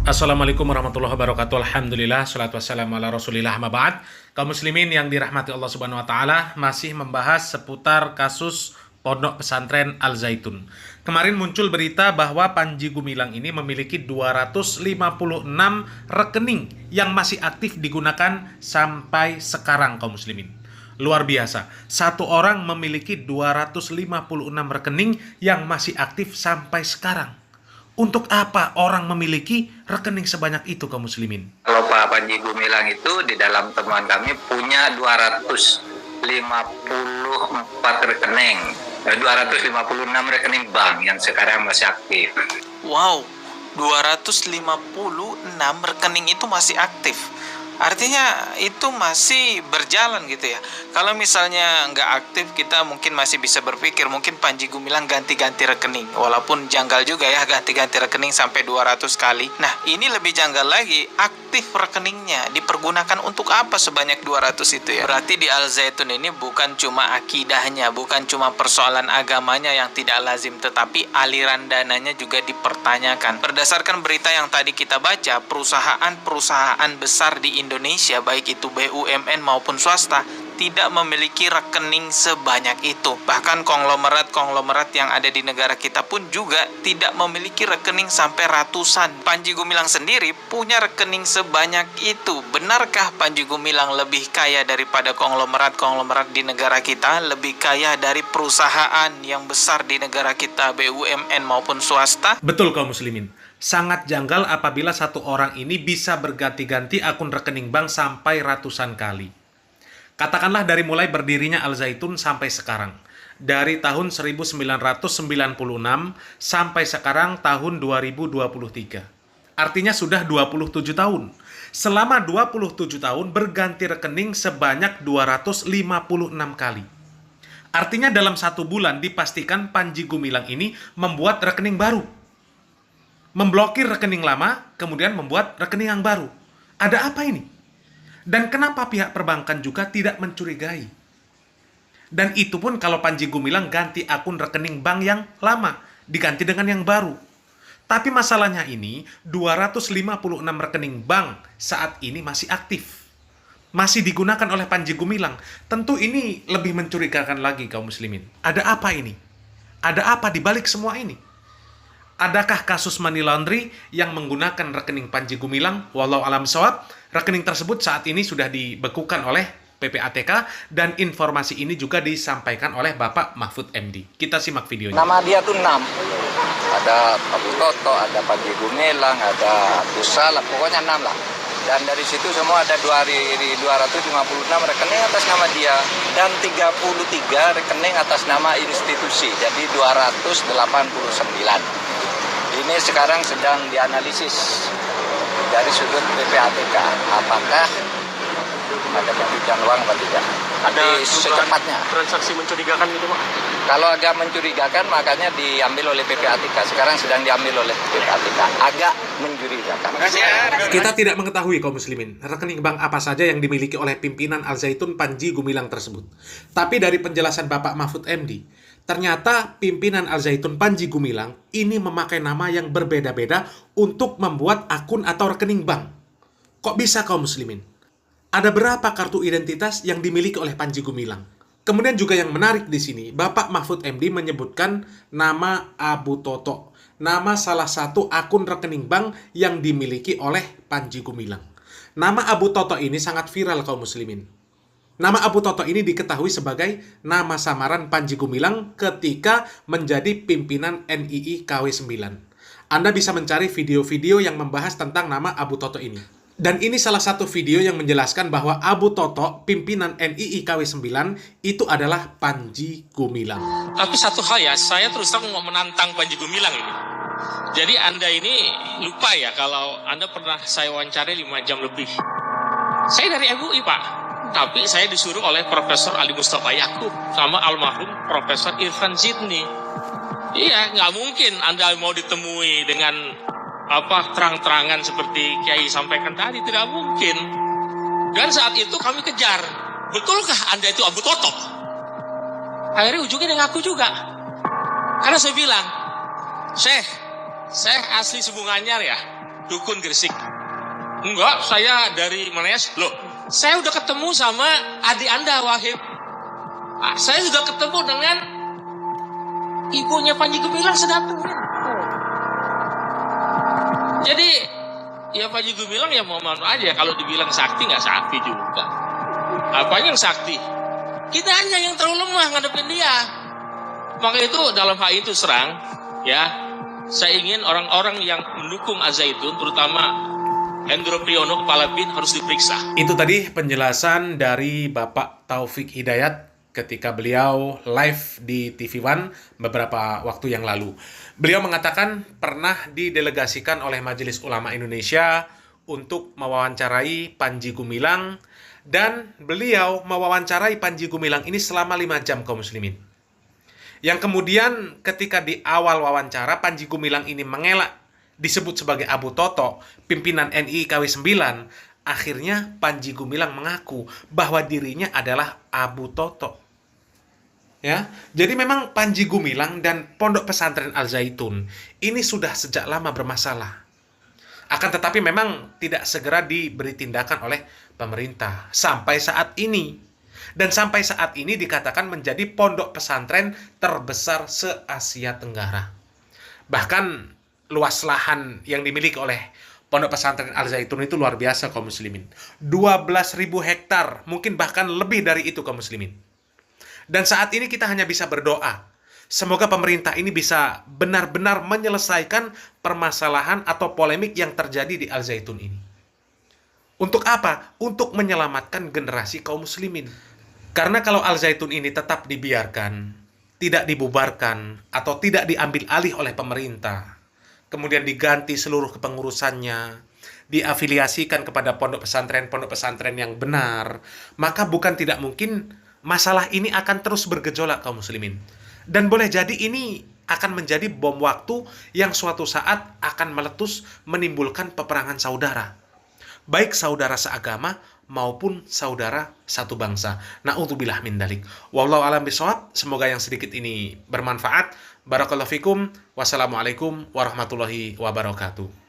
Assalamualaikum warahmatullahi wabarakatuh. Alhamdulillah, salatu wassalamu ala rasulillah, amma ba'd. Kaum muslimin yang dirahmati Allah subhanahu wa ta'ala, masih membahas seputar kasus Pondok Pesantren Al Zaitun. Kemarin muncul berita bahwa Panji Gumilang ini memiliki 256 rekening yang masih aktif digunakan sampai sekarang, kaum muslimin. Luar biasa, satu orang memiliki 256 rekening yang masih aktif sampai sekarang. Untuk apa orang memiliki rekening sebanyak itu, kaum muslimin? Kalau Pak Panji Gumilang itu di dalam temuan kami punya 254 rekening, 256 rekening bank yang sekarang masih aktif. Wow, 256 rekening itu masih aktif. Artinya itu masih berjalan gitu ya. Kalau misalnya nggak aktif, kita mungkin masih bisa berpikir mungkin Panji Gumilang ganti-ganti rekening. Walaupun janggal juga ya ganti-ganti rekening sampai 200 kali. Nah, ini lebih janggal lagi, aktif rekeningnya dipergunakan untuk apa sebanyak 200 itu ya. Berarti di Al Zaitun ini bukan cuma akidahnya, bukan cuma persoalan agamanya yang tidak lazim, tetapi aliran dananya juga dipertanyakan. Berdasarkan berita yang tadi kita baca, perusahaan-perusahaan besar di Indonesia, baik itu BUMN maupun swasta, tidak memiliki rekening sebanyak itu. Bahkan konglomerat-konglomerat yang ada di negara kita pun juga tidak memiliki rekening sampai ratusan. Panji Gumilang sendiri punya rekening sebanyak itu. Benarkah Panji Gumilang lebih kaya daripada konglomerat-konglomerat di negara kita? Lebih kaya dari perusahaan yang besar di negara kita, BUMN maupun swasta? Betul, kaum muslimin. Sangat janggal apabila satu orang ini bisa berganti-ganti akun rekening bank sampai ratusan kali. Katakanlah dari mulai berdirinya Al Zaitun sampai sekarang. Dari tahun 1996 sampai sekarang tahun 2023. Artinya sudah 27 tahun. Selama 27 tahun berganti rekening sebanyak 256 kali. Artinya dalam satu bulan dipastikan Panji Gumilang ini membuat rekening baru. Memblokir rekening lama, kemudian membuat rekening yang baru. Ada apa ini? Dan kenapa pihak perbankan juga tidak mencurigai? Dan itu pun kalau Panji Gumilang ganti akun rekening bank yang lama, diganti dengan yang baru. Tapi masalahnya ini, 256 rekening bank saat ini masih aktif. Masih digunakan oleh Panji Gumilang. Tentu ini lebih mencurigakan lagi, kaum muslimin. Ada apa ini? Ada apa di balik semua ini? Adakah kasus money laundry yang menggunakan rekening Panji Gumilang? Wallahu a'lam bishawab. Rekening tersebut saat ini sudah dibekukan oleh PPATK dan informasi ini juga disampaikan oleh Bapak Mahfud MD. Kita simak videonya. Nama dia tuh 6. Ada Abu Toto, ada Panji Gumilang, ada Pusala, pokoknya 6 lah. Dan dari situ semua ada 256 rekening atas nama dia dan 33 rekening atas nama institusi. Jadi 289. Ini sekarang sedang dianalisis dari sudut PPATK. Apakah ada pencucian uang atau tidak? Nanti secepatnya. Transaksi mencurigakan gitu, Pak? Kalau agak mencurigakan, makanya diambil oleh PPATK. Sekarang sedang diambil oleh PPATK. Agak mencurigakan. Kita tidak mengetahui, kaum muslimin, rekening bank apa saja yang dimiliki oleh pimpinan Al Zaitun Panji Gumilang tersebut. Tapi dari penjelasan Bapak Mahfud MD, ternyata pimpinan Al Zaitun Panji Gumilang ini memakai nama yang berbeda-beda untuk membuat akun atau rekening bank. Kok bisa, kaum muslimin? Ada berapa kartu identitas yang dimiliki oleh Panji Gumilang? Kemudian juga yang menarik di sini, Bapak Mahfud MD menyebutkan nama Abu Toto, nama salah satu akun rekening bank yang dimiliki oleh Panji Gumilang. Nama Abu Toto ini sangat viral, kaum muslimin. Nama Abu Toto ini diketahui sebagai nama samaran Panji Gumilang ketika menjadi pimpinan NII KW9. Anda bisa mencari video-video yang membahas tentang nama Abu Toto ini. Dan ini salah satu video yang menjelaskan bahwa Abu Toto, pimpinan NII KW9, itu adalah Panji Gumilang. Tapi satu hal ya, saya terus terang mau menantang Panji Gumilang ini. Jadi Anda ini lupa ya kalau Anda pernah saya wawancari 5 jam lebih. Saya dari MUI, Pak. Tapi saya disuruh oleh Profesor Ali Mustafa Yakub sama almarhum Profesor Irfan Zidni. Iya, nggak mungkin Anda mau ditemui dengan terang-terangan seperti Kiai sampaikan tadi, tidak mungkin. Dan saat itu kami kejar, betulkah Anda itu Abu Toto? Akhirnya ujungnya dia ngaku juga. Karena saya bilang, Syekh asli Sebunganyar ya. Dukun Gresik. Enggak, saya dari Manes. Loh, saya udah ketemu sama adik Anda, Wahib. Saya sudah ketemu dengan ibunya Panji Gumilang sedatang. Jadi, ya Panji Gumilang ya mohon aja. Kalau dibilang sakti, nggak sakti juga. Apanya yang sakti? Kita aja yang terlalu lemah ngadepin dia. Maka itu dalam hal itu serang, ya, saya ingin orang-orang yang mendukung Az-Zaitun, terutama Hendro Priyono, kepala BIN, harus diperiksa. Itu tadi penjelasan dari Bapak Taufik Hidayat ketika beliau live di TV One beberapa waktu yang lalu. Beliau mengatakan pernah didelegasikan oleh Majelis Ulama Indonesia untuk mewawancarai Panji Gumilang, dan beliau mewawancarai Panji Gumilang ini selama 5 jam kaum muslimin. Yang kemudian ketika di awal wawancara Panji Gumilang ini mengelak disebut sebagai Abu Toto, pimpinan NI KW 9, akhirnya Panji Gumilang mengaku bahwa dirinya adalah Abu Toto. Ya, jadi memang Panji Gumilang dan Pondok Pesantren Al-Zaitun ini sudah sejak lama bermasalah. Akan tetapi memang tidak segera diberi tindakan oleh pemerintah sampai saat ini. Dan sampai saat ini dikatakan menjadi pondok pesantren terbesar se-Asia Tenggara. Bahkan luas lahan yang dimiliki oleh Pondok Pesantren Al-Zaitun itu luar biasa kaum muslimin. 12.000 hektar, mungkin bahkan lebih dari itu kaum muslimin. Dan saat ini kita hanya bisa berdoa. Semoga pemerintah ini bisa benar-benar menyelesaikan permasalahan atau polemik yang terjadi di Al-Zaitun ini. Untuk apa? Untuk menyelamatkan generasi kaum muslimin. Karena kalau Al-Zaitun ini tetap dibiarkan, tidak dibubarkan, atau tidak diambil alih oleh pemerintah, kemudian diganti seluruh kepengurusannya, diafiliasikan kepada pondok pesantren yang benar, maka bukan tidak mungkin masalah ini akan terus bergejolak kaum muslimin. Dan boleh jadi ini akan menjadi bom waktu yang suatu saat akan meletus menimbulkan peperangan saudara. Baik saudara seagama maupun saudara satu bangsa. Na'udzubillah min dalik. Wallahu a'lam bishawab. Semoga yang sedikit ini bermanfaat. Barakallahu fikum. Wassalamualaikum warahmatullahi wabarakatuh.